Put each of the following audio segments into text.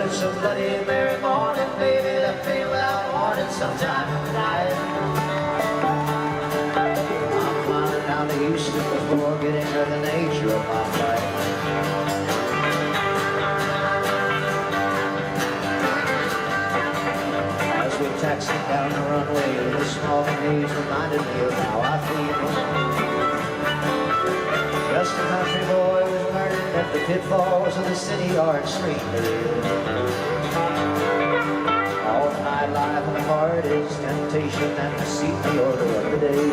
it's a bloody merry morning, baby, left me without warning sometime tonight. I'm flying down to Houston before getting her the nature of my flight. As we taxied down the runway, the small haze reminded me of how I feel. Just a country boy was learning that the pitfalls of the city are extremely real. All the nightlife in the heart is temptation and deceit, the order of the day.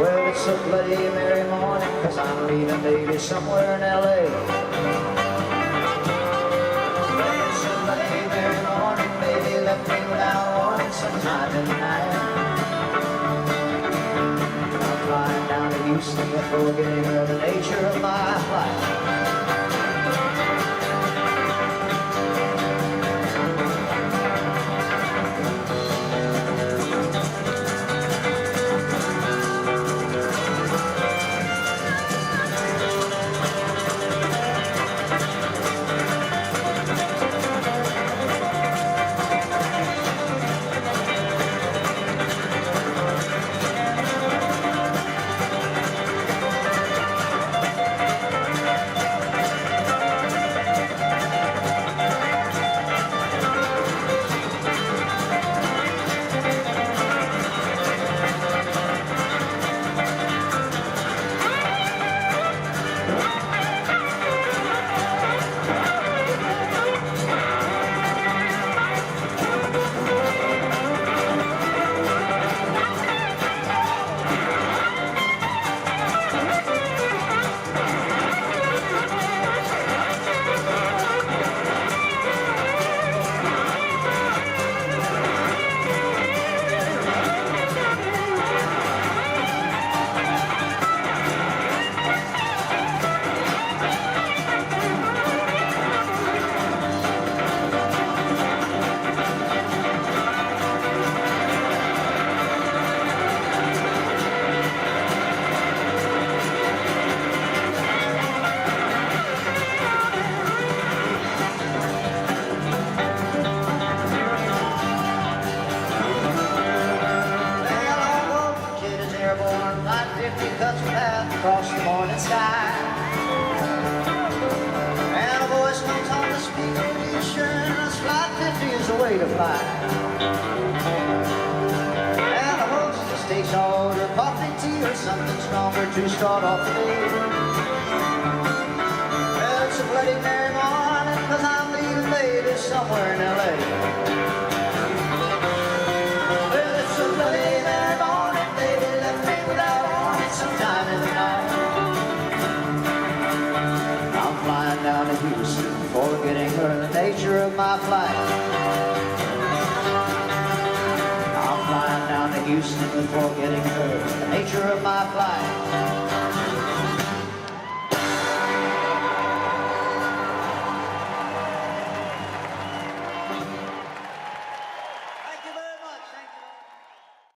Well, it's a bloody merry morning, 'cause I'm leaving baby somewhere in L.A. Well, it's a bloody merry morning, baby, left me without warning sometime in the night. Flying down to Houston before getting her the nature of my flight. Across the morning sky, and a voice comes on the speaker reassuring us flight 50 is the way to fly. And the hostess takes order, coffee, tea, or something stronger to start off the day.